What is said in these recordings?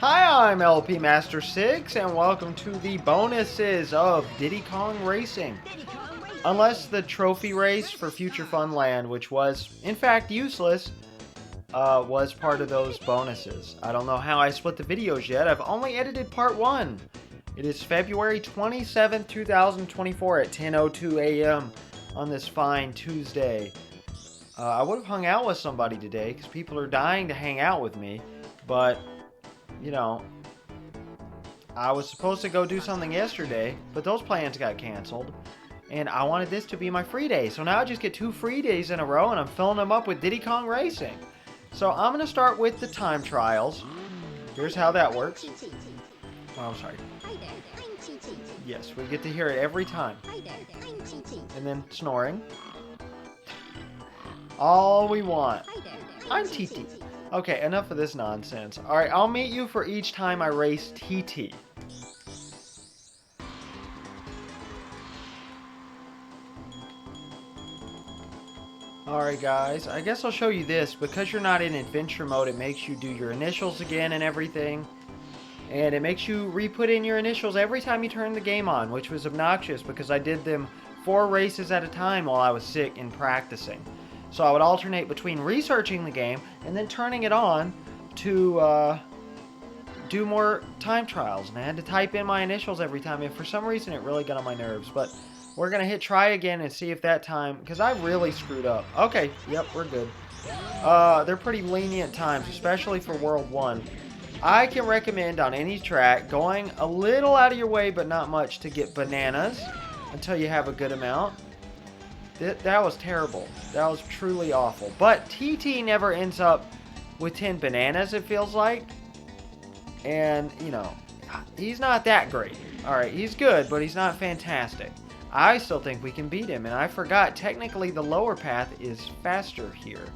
Hi, I'm LP Master 6, and welcome to the bonuses of Diddy Kong Racing. Unless the trophy race for Future Funland, which was, in fact, useless, was part of those bonuses. I don't know how I split the videos yet. I've only edited part 1. It is February 27th, 2024 at 10:02 a.m. on this fine Tuesday. I would have hung out with somebody today because people are dying to hang out with me, but you know, I was supposed to go do something yesterday, but those plans got canceled. And I wanted this to be my free day. So now I just get 2 free days in a row and I'm filling them up with Diddy Kong Racing. So I'm going to start with the time trials. Here's how that works. Oh, I'm sorry. Yes, we get to hear it every time. And then snoring. All we want. I'm TT. Okay, enough of this nonsense. Alright, I'll meet you for each time I race TT. Alright guys, I guess I'll show you this. Because you're not in adventure mode, it makes you do your initials again and everything. And it makes you re-put in your initials every time you turn the game on, which was obnoxious because I did them 4 races at a time while I was sick and practicing. So I would alternate between researching the game and then turning it on to do more time trials. And I had to type in my initials every time, and for some reason it really got on my nerves. But we're going to hit try again and see if that time, because I really screwed up. Okay, yep, we're good. They're pretty lenient times, especially for World 1. I can recommend on any track going a little out of your way, but not much, to get bananas until you have a good amount. That was terrible. That was truly awful. But TT never ends up with 10 bananas, it feels like. And, you know, he's not that great. Alright, he's good, but he's not fantastic. I still think we can beat him. And I forgot, technically the lower path is faster here.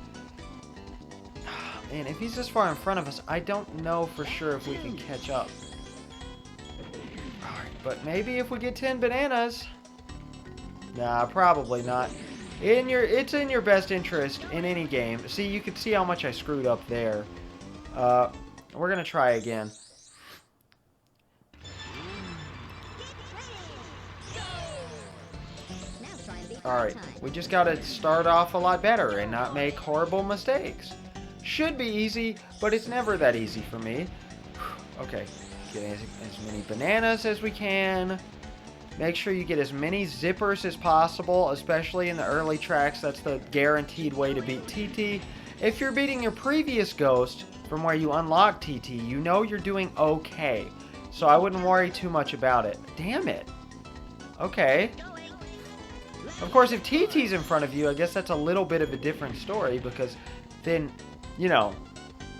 Man, if he's this far in front of us, I don't know for sure if we can catch up. Alright, but maybe if we get 10 bananas... Nah, probably not. It's in your best interest in any game. See, you can see how much I screwed up there. We're gonna try again. Alright, we just gotta start off a lot better and not make horrible mistakes. Should be easy, but it's never that easy for me. Okay, get as many bananas as we can. Make sure you get as many zippers as possible, especially in the early tracks. That's the guaranteed way to beat TT. If you're beating your previous Ghost from where you unlock TT, you know you're doing okay. So I wouldn't worry too much about it. Damn it. Okay. Of course, if TT's in front of you, I guess that's a little bit of a different story, because then, you know,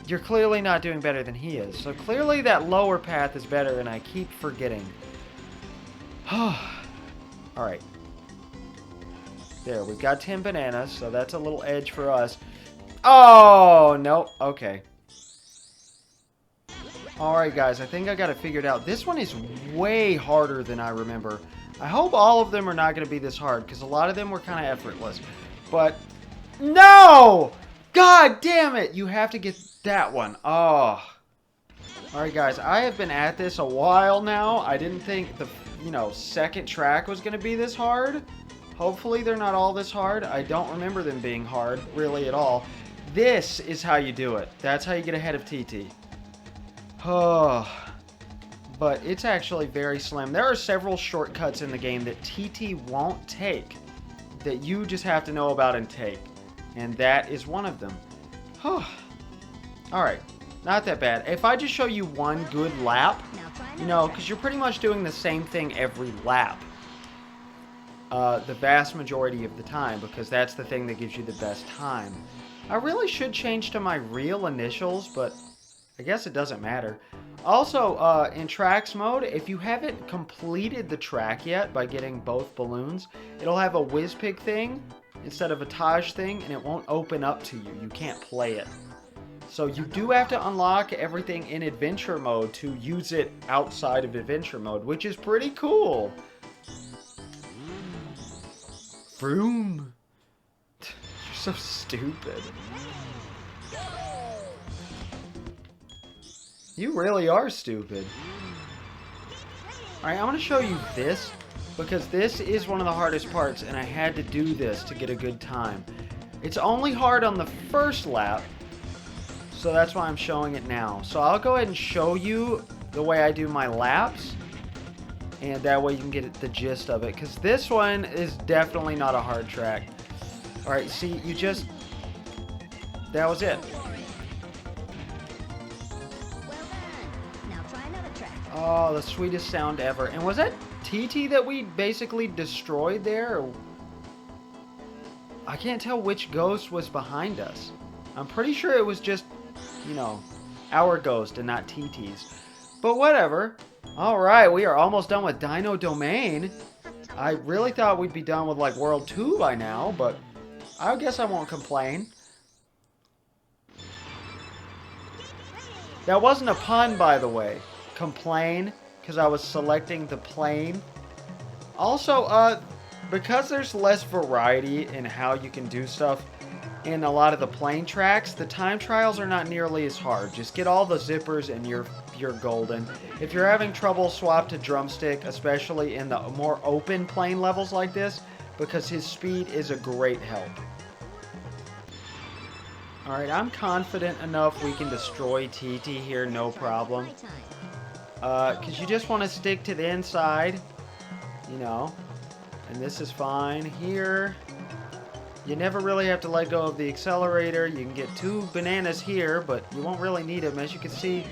you're clearly not doing better than he is. So clearly that lower path is better, and I keep forgetting. Alright. There, we've got 10 bananas, so that's a little edge for us. Oh, no. Okay. Alright, guys, I think I got it figured out. This one is way harder than I remember. I hope all of them are not going to be this hard, because a lot of them were kind of effortless. But, no! God damn it! You have to get that one. Oh. Alright, guys, I have been at this a while now. I didn't think the... second track was going to be this hard. Hopefully they're not all this hard. I don't remember them being hard, really, at all. This is how you do it. That's how you get ahead of TT. Oh. But it's actually very slim. There are several shortcuts in the game that TT won't take, that you just have to know about and take. And that is one of them. Alright. Not that bad. If I just show you one good lap... because you're pretty much doing the same thing every lap. The vast majority of the time, because that's the thing that gives you the best time. I really should change to my real initials, but I guess it doesn't matter. Also, in tracks mode, if you haven't completed the track yet by getting both balloons, it'll have a WizPig thing instead of a Taj thing, and it won't open up to you. You can't play it. So you do have to unlock everything in adventure mode to use it outside of adventure mode, which is pretty cool. Vroom. You're so stupid. You really are stupid. Alright, I'm going to show you this, because this is one of the hardest parts, and I had to do this to get a good time. It's only hard on the first lap, so that's why I'm showing it now. So I'll go ahead and show you the way I do my laps, and that way you can get the gist of it, because this one is definitely not a hard track. Alright, see, you just... That was it. Oh, the sweetest sound ever. And was that TT that we basically destroyed there? Or... I can't tell which ghost was behind us. I'm pretty sure it was just, you know, our ghost and not TT's. But whatever. Alright, we are almost done with Dino Domain. I really thought we'd be done with, like, World 2 by now, but I guess I won't complain. That wasn't a pun, by the way. Complain, because I was selecting the plane. Also, because there's less variety in how you can do stuff in a lot of the plane tracks, the time trials are not nearly as hard. Just get all the zippers and you're golden. If you're having trouble, swap to drumstick, especially in the more open plane levels like this, because his speed is a great help. Alright, I'm confident enough we can destroy TT here, no problem. Because you just want to stick to the inside, you know, and this is fine. Here, you never really have to let go of the accelerator. You can get 2 bananas here, but you won't really need them. As you can see,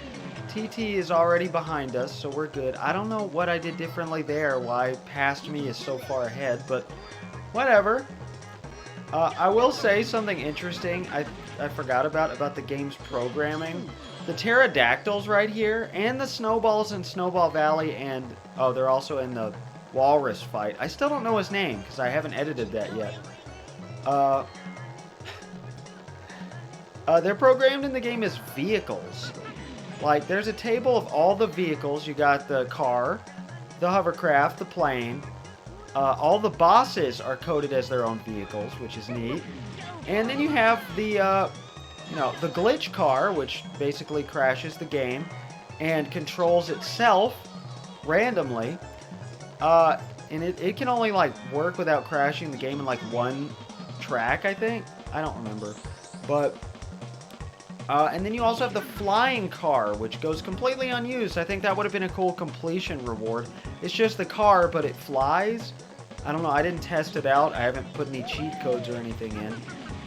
TT is already behind us, so we're good. I don't know what I did differently there, why past me is so far ahead, but whatever. I will say something interesting I forgot about the game's programming. The pterodactyls right here, and the snowballs in Snowball Valley, and, oh, they're also in the walrus fight. I still don't know his name, because I haven't edited that yet. They're programmed in the game as vehicles. Like, there's a table of all the vehicles. You got the car, the hovercraft, the plane. All the bosses are coded as their own vehicles, which is neat. And then you have the, you know, the glitch car, which basically crashes the game and controls itself randomly. And it can only, like, work without crashing the game in, like, 1 track, I think. I don't remember. But, and then you also have the flying car, which goes completely unused. I think that would have been a cool completion reward. It's just the car, but it flies. I don't know. I didn't test it out. I haven't put any cheat codes or anything in,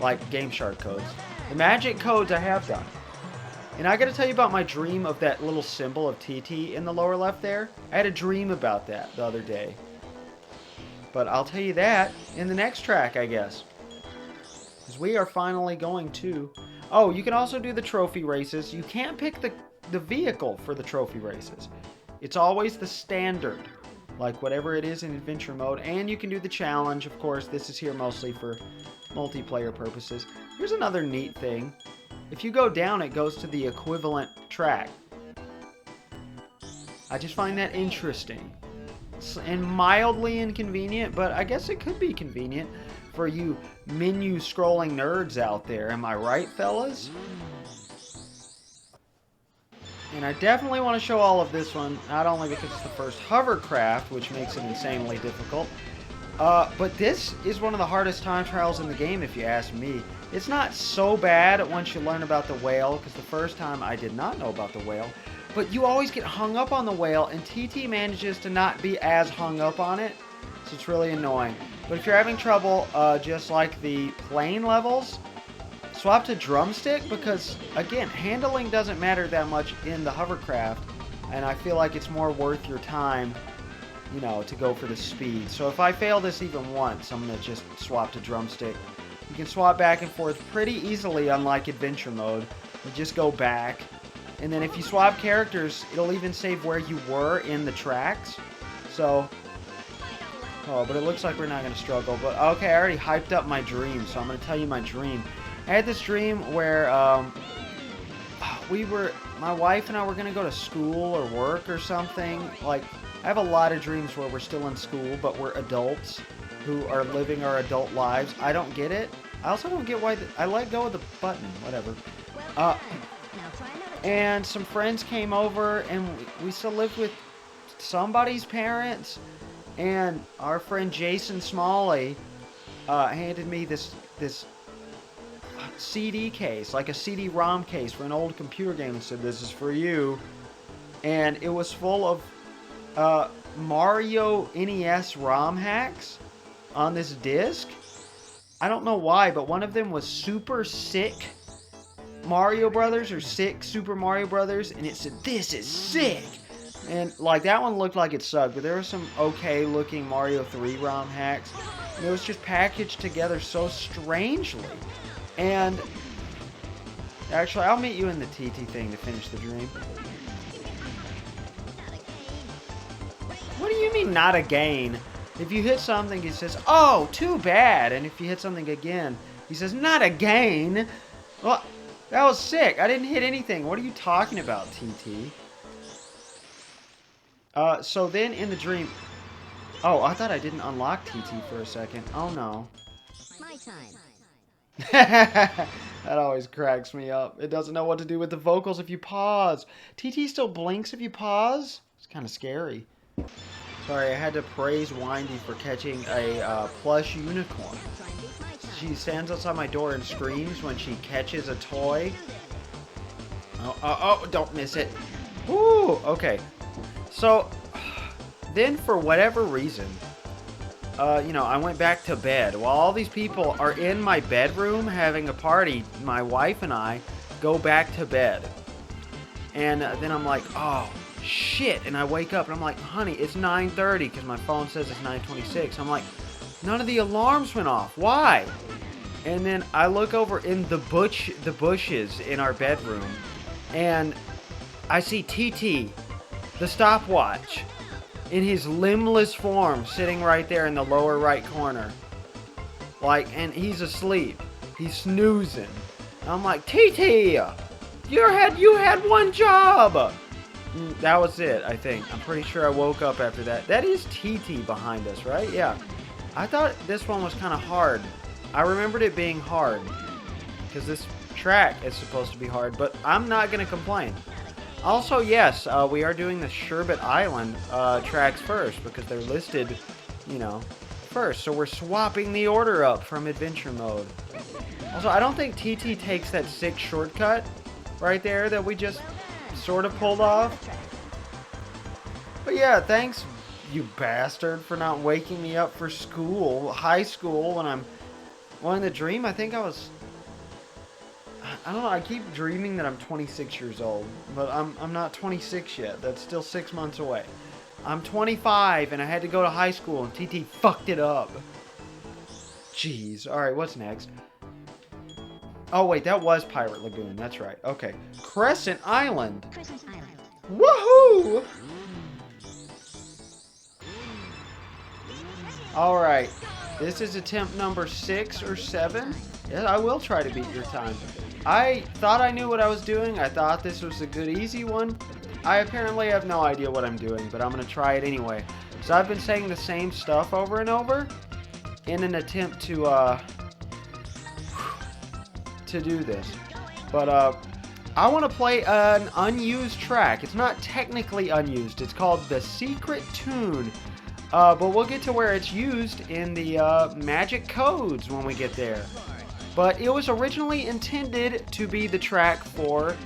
like Game Shark codes. The magic codes I have done. And I gotta tell you about my dream of that little symbol of TT in the lower left there. I had a dream about that the other day. But I'll tell you that in the next track, I guess. Because we are finally going to... Oh, you can also do the trophy races. You can't pick the vehicle for the trophy races. It's always the standard. Like whatever it is in adventure mode. And you can do the challenge, of course. This is here mostly for multiplayer purposes. Here's another neat thing. If you go down, it goes to the equivalent track. I just find that interesting. And mildly inconvenient, but I guess it could be convenient for you menu scrolling nerds out there. Am I right, fellas? And I definitely want to show all of this one, not only because it's the first hovercraft, which makes it insanely difficult, but this is one of the hardest time trials in the game, if you ask me. It's not so bad once you learn about the whale, because the first time I did not know about the whale, but you always get hung up on the whale, and TT manages to not be as hung up on it, so it's really annoying. But if you're having trouble, just like the plane levels, swap to drumstick, because, again, handling doesn't matter that much in the hovercraft, and I feel like it's more worth your time, you know, to go for the speed. So if I fail this even once, I'm going to just swap to drumstick. You can swap back and forth pretty easily, unlike adventure mode. You just go back, and then if you swap characters, it'll even save where you were in the tracks. So, oh, but it looks like we're not going to struggle. But, okay, I already hyped up my dream, so I'm going to tell you my dream. I had this dream where my wife and I were going to go to school or work or something. Like, I have a lot of dreams where we're still in school, but we're adults who are living our adult lives. I don't get it. I also don't get why I let go of the button. Whatever. and some friends came over, and we still lived with somebody's parents. And our friend Jason Smalley handed me this CD case, like a CD-ROM case for an old computer game, and said, "This is for you." And it was full of Mario NES ROM hacks on this disc. I don't know why, but one of them was Super Sick Mario Brothers, or Sick Super Mario Brothers, and it said, "This is sick." And like that one looked like it sucked, but there were some okay looking Mario 3 ROM hacks. And it was just packaged together so strangely. And actually, I'll meet you in the TT thing to finish the dream. What do you mean, not again? If you hit something, he says, "Oh, too bad." And if you hit something again, he says, "Not again." Well, that was sick. I didn't hit anything. What are you talking about, TT? So then in the dream... Oh, I thought I didn't unlock TT for a second. Oh, no. My time. That always cracks me up. It doesn't know what to do with the vocals if you pause. TT still blinks if you pause? It's kind of scary. Sorry, I had to praise Windy for catching a plush unicorn. She stands outside my door and screams when she catches a toy. Oh, don't miss it. Woo, okay. So, then for whatever reason, I went back to bed. While all these people are in my bedroom having a party, my wife and I go back to bed. And then I'm like, oh, shit. And I wake up and I'm like, honey, it's 9:30 because my phone says it's 9:26. I'm like, none of the alarms went off. Why? And then I look over in the bushes in our bedroom, and I see TT, the stopwatch, in his limbless form, sitting right there in the lower right corner. And he's asleep. He's snoozing. And I'm like, TT, you had one job. That was it, I think. I'm pretty sure I woke up after that. That is TT behind us, right? Yeah. I thought this one was kind of hard. I remembered it being hard, because this track is supposed to be hard, but I'm not going to complain. Also, yes, we are doing the Sherbet Island tracks first, because they're listed, first. So we're swapping the order up from adventure mode. Also, I don't think TT takes that sick shortcut right there that we just sort of pulled off. But yeah, thanks, you bastard, for not waking me up for school, high school, when I'm... Well, in the dream, I think I was... I don't know, I keep dreaming that I'm 26 years old, but I'm not 26 yet. That's still 6 months away. I'm 25, and I had to go to high school, and TT fucked it up. Jeez. Alright, what's next? Oh, wait, that was Pirate Lagoon. That's right. Okay. Crescent Island. Crescent Island. Woohoo! Alright. This is attempt number 6 or 7. Yeah, I will try to beat your time. I thought I knew what I was doing. I thought this was a good, easy one. I apparently have no idea what I'm doing, but I'm going to try it anyway. So I've been saying the same stuff over and over in an attempt to do this. But I want to play an unused track. It's not technically unused. It's called The Secret Tune. But we'll get to where it's used in the magic codes when we get there. But it was originally intended to be the track for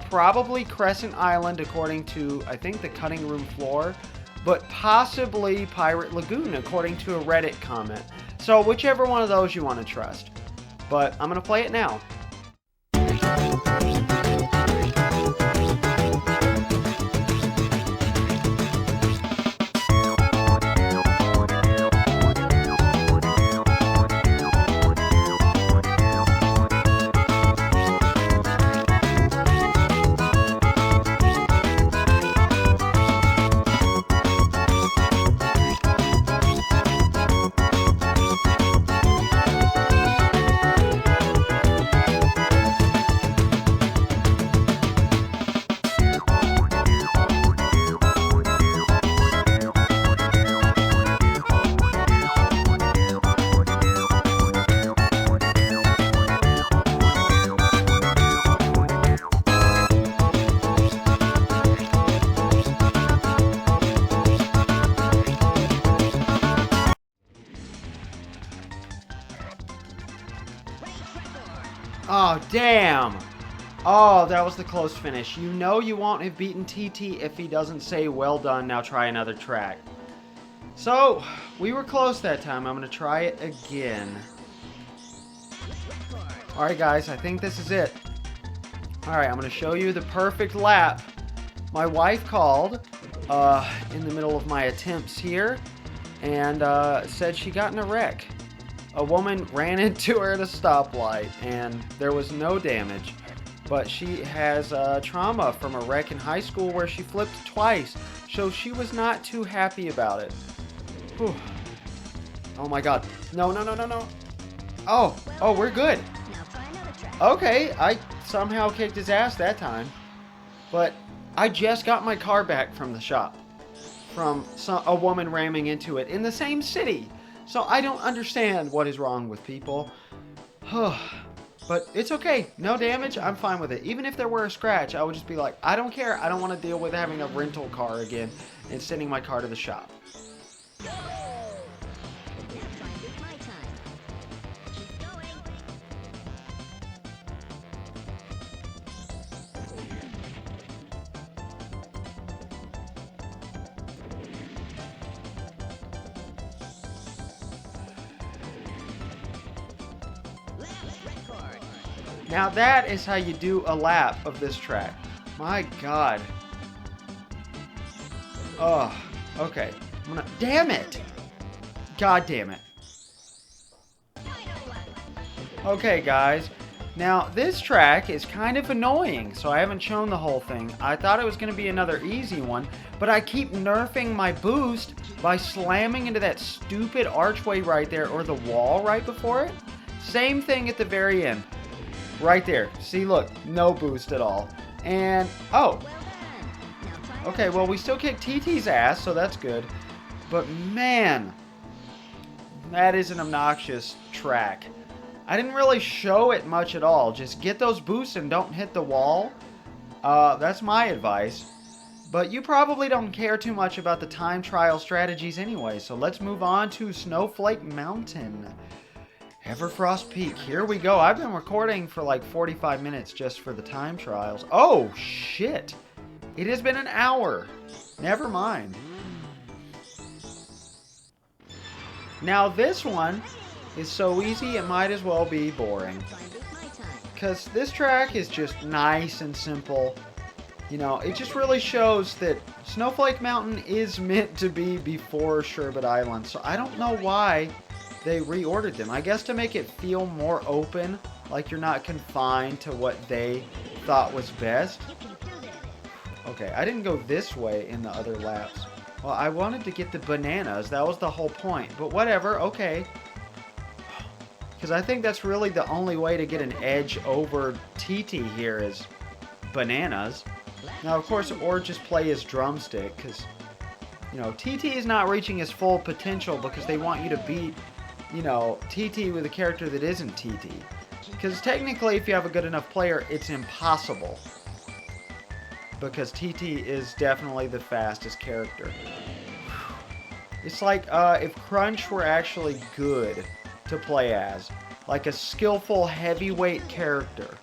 probably Crescent Island, according to, I think, the cutting room floor, but possibly Pirate Lagoon, according to a Reddit comment. So whichever one of those you want to trust. But I'm going to play it now. Damn. Oh, that was the close finish. You know you won't have beaten TT if he doesn't say, well done, now try another track. So, we were close that time. I'm going to try it again. Alright guys, I think this is it. Alright, I'm going to show you the perfect lap. My wife called in the middle of my attempts here and said she got in a wreck. A woman ran into her at a stoplight and there was no damage. But she has trauma from a wreck in high school where she flipped twice. So she was not too happy about it. Whew. Oh my god. No, no, no, no, no. Oh, we're good. Okay, I somehow kicked his ass that time. But I just got my car back from the shop. From a woman ramming into it in the same city. So I don't understand what is wrong with people. But it's okay. No damage. I'm fine with it. Even if there were a scratch, I would just be like, I don't care. I don't want to deal with having a rental car again and sending my car to the shop. Now that is how you do a lap of this track. My god. Oh, okay. Damn it! God damn it. Okay, guys. Now, this track is kind of annoying, so I haven't shown the whole thing. I thought it was going to be another easy one, but I keep nerfing my boost by slamming into that stupid archway right there, or the wall right before it. Same thing at the very end. Right there. See, look. No boost at all. And, oh. Okay, well, we still kicked TT's ass, so that's good. But, man. That is an obnoxious track. I didn't really show it much at all. Just get those boosts and don't hit the wall. That's my advice. But you probably don't care too much about the time trial strategies anyway. So let's move on to Snowflake Mountain. Everfrost Peak, here we go. I've been recording for like 45 minutes just for the time trials. Oh, shit. It has been an hour. Never mind. Now this one is so easy it might as well be boring. Because this track is just nice and simple. You know, it just really shows that Snowflake Mountain is meant to be before Sherbet Island. So I don't know why they reordered them. I guess to make it feel more open, like you're not confined to what they thought was best. Okay, I didn't go this way in the other laps. Well, I wanted to get the bananas. That was the whole point. But whatever, okay. Because I think that's really the only way to get an edge over TT here is bananas. Now, of course, or just play his drumstick. Because, you know, TT is not reaching his full potential because they want you to beat, you know, TT with a character that isn't TT. Because technically, if you have a good enough player, it's impossible. Because TT is definitely the fastest character. It's like if Crunch were actually good to play as. Like a skillful heavyweight character.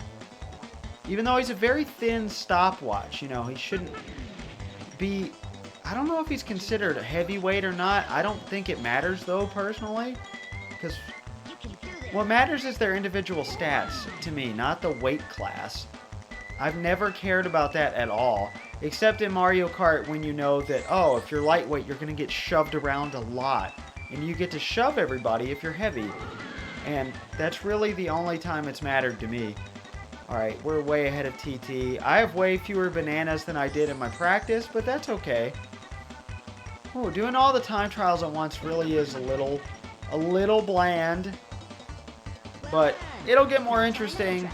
Even though he's a very thin stopwatch, you know, he shouldn't be... I don't know if he's considered a heavyweight or not. I don't think it matters, though, personally. Because what matters is their individual stats, to me, not the weight class. I've never cared about that at all. Except in Mario Kart when you know that, oh, if you're lightweight, you're going to get shoved around a lot. And you get to shove everybody if you're heavy. And that's really the only time it's mattered to me. Alright, we're way ahead of TT. I have way fewer bananas than I did in my practice, but that's okay. Ooh, doing all the time trials at once really is a little bland. But it'll get more interesting,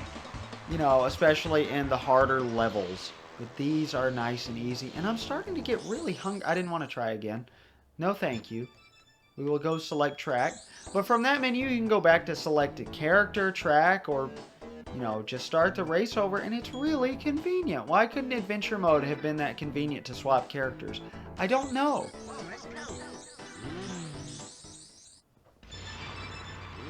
you know, especially in the harder levels. But these are nice and easy. And I'm starting to get really hungry. I didn't want to try again. No thank you. We will go select track. But from that menu, you can go back to select a character, track, or, you know, just start the race over. And it's really convenient. Why couldn't adventure mode have been that convenient to swap characters? I don't know.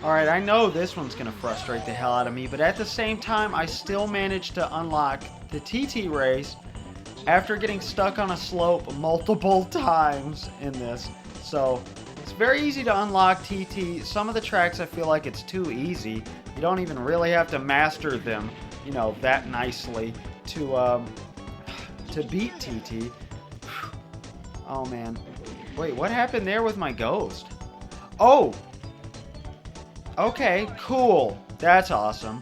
Alright, I know this one's going to frustrate the hell out of me, but at the same time, I still managed to unlock the TT race after getting stuck on a slope multiple times in this. So, it's very easy to unlock TT. Some of the tracks I feel like it's too easy. You don't even really have to master them, you know, that nicely to beat TT. Oh, man. Wait, what happened there with my ghost? Oh! Okay, cool. That's awesome.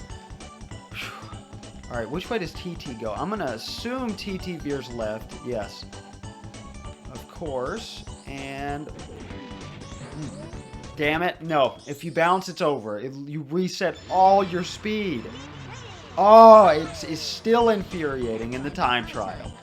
Alright, which way does TT go? I'm gonna assume TT veers left. Yes. Of course. And... damn it. No. If you bounce, it's over. You reset all your speed. Oh, it's still infuriating in the time trial.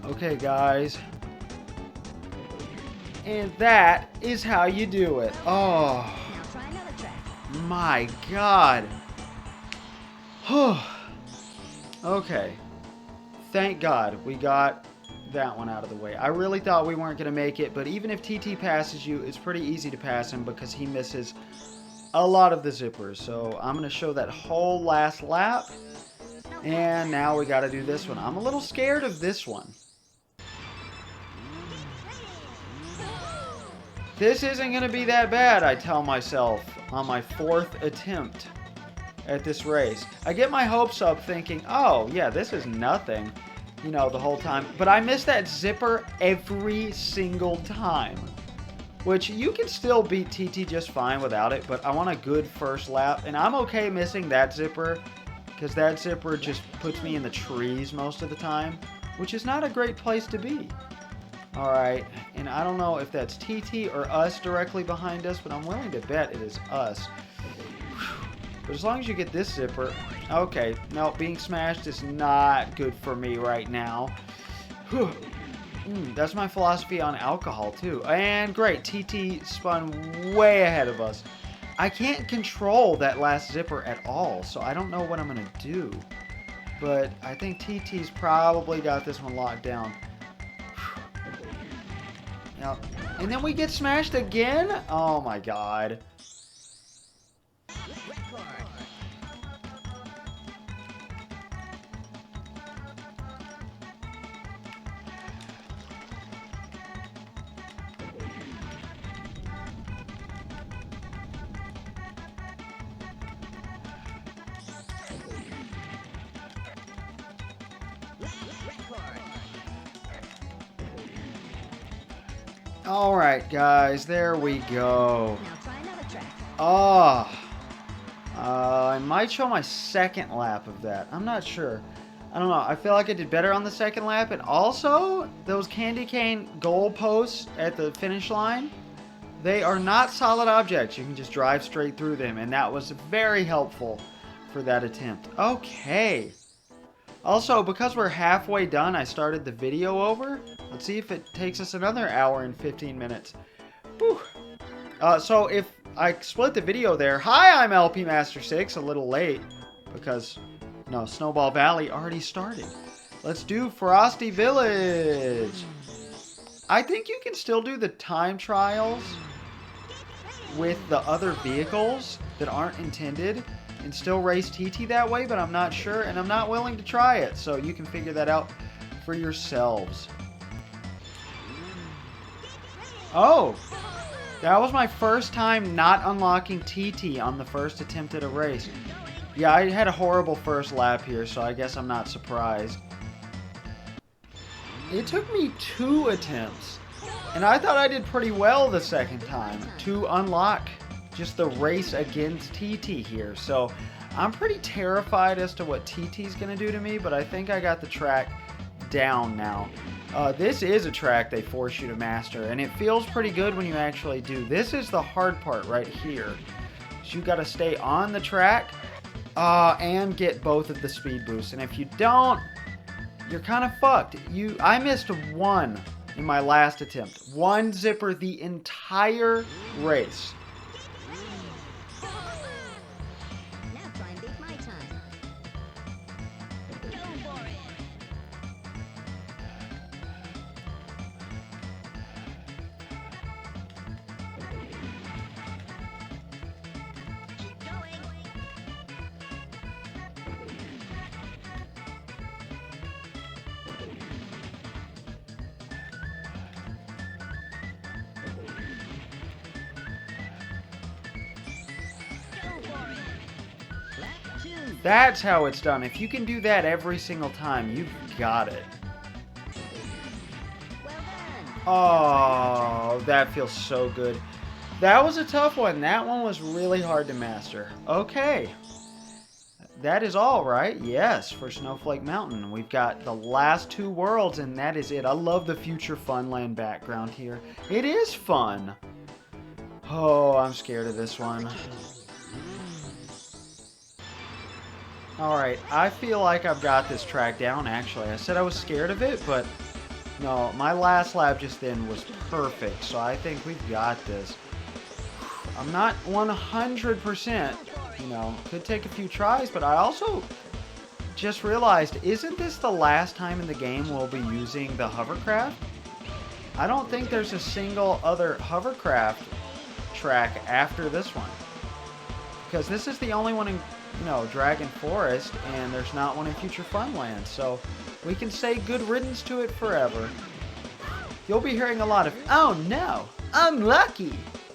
Okay, guys. And that is how you do it. Oh. My God. Okay. Thank God we got that one out of the way. I really thought we weren't going to make it, but even if TT passes you, it's pretty easy to pass him because he misses a lot of the zippers. So I'm going to show that whole last lap. And now we got to do this one. I'm a little scared of this one. This isn't going to be that bad, I tell myself, on my 4th attempt at this race. I get my hopes up thinking, oh, yeah, this is nothing, you know, the whole time. But I miss that zipper every single time, which you can still beat TT just fine without it, but I want a good first lap. And I'm okay missing that zipper because that zipper just puts me in the trees most of the time, which is not a great place to be. Alright, and I don't know if that's TT or us directly behind us, but I'm willing to bet it is us. But as long as you get this zipper... Okay, no, being smashed is not good for me right now. That's my philosophy on alcohol, too. And great, TT spun way ahead of us. I can't control that last zipper at all, so I don't know what I'm going to do. But I think TT's probably got this one locked down. And then we get smashed again? Oh my God. Alright, guys, there we go. Oh. I might show my second lap of that. I'm not sure. I don't know. I feel like I did better on the second lap. And also, those candy cane goal posts at the finish line, they are not solid objects. You can just drive straight through them. And that was very helpful for that attempt. Okay. Also, because we're halfway done, I started the video over. Let's see if it takes us another hour and 15 minutes. Whew. So if I split the video there, hi, I'm LP Master 6, a little late because, no, Snowball Valley already started. Let's do Frosty Village. I think you can still do the time trials with the other vehicles that aren't intended and still race TT that way, but I'm not sure, and I'm not willing to try it, so you can figure that out for yourselves. Oh, that was my first time not unlocking TT on the first attempt at a race. Yeah, I had a horrible first lap here, so I guess I'm not surprised. It took me 2 attempts, and I thought I did pretty well the second time to unlock just the race against TT here. So I'm pretty terrified as to what TT's going to do to me, but I think I got the track down now. This is a track they force you to master, and it feels pretty good when you actually do. This is the hard part right here. So you got to stay on the track and get both of the speed boosts. And if you don't, you're kind of fucked. I missed one in my last attempt. One zipper the entire race. That's how it's done. If you can do that every single time, you've got it. Oh, that feels so good. That was a tough one. That one was really hard to master. Okay. That is all, right? Yes, for Snowflake Mountain. We've got the last two worlds, and that is it. I love the Future Funland background here. It is fun. Oh, I'm scared of this one. Alright, I feel like I've got this track down, actually. I said I was scared of it, but no, my last lap just then was perfect, so I think we've got this. I'm not 100%, you know, could take a few tries, but I also just realized, isn't this the last time in the game we'll be using the hovercraft? I don't think there's a single other hovercraft track after this one. Because this is the only one in, you know, Dragon Forest, and there's not one in Future Funland, so we can say good riddance to it forever. You'll be hearing a lot of, oh no, unlucky,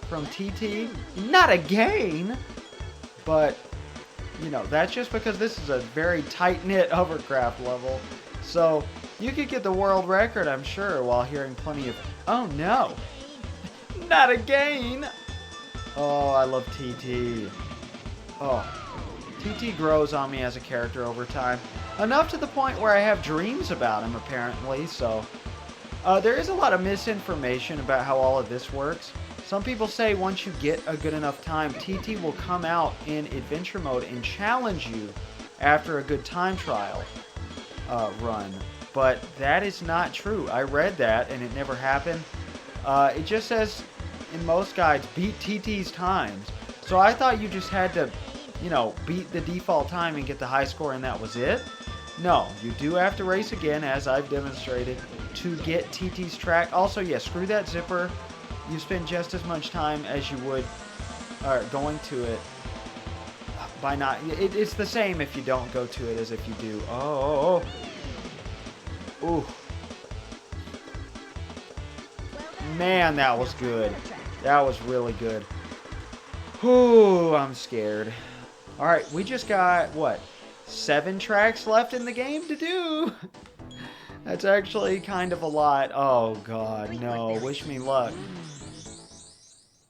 from TT, not again, but, you know, that's just because this is a very tight-knit hovercraft level, so you could get the world record, I'm sure, while hearing plenty of, oh no, not again. Oh, I love TT. Oh, TT grows on me as a character over time. Enough to the point where I have dreams about him, apparently, so... there is a lot of misinformation about how all of this works. Some people say once you get a good enough time, TT will come out in adventure mode and challenge you after a good time trial run. But that is not true. I read that, and it never happened. It just says, in most guides, beat TT's times. So I thought you just had to, you know, beat the default time and get the high score and that was it. No, you do have to race again, as I've demonstrated, to get TT's track. Also, yeah, screw that zipper. You spend just as much time as you would going to it by not... It's the same if you don't go to it as if you do. Oh. Ooh. Man, that was good. That was really good. Ooh, I'm scared. Alright, we just got, what, 7 tracks left in the game to do? That's actually kind of a lot. Oh, God, no. Wish me luck.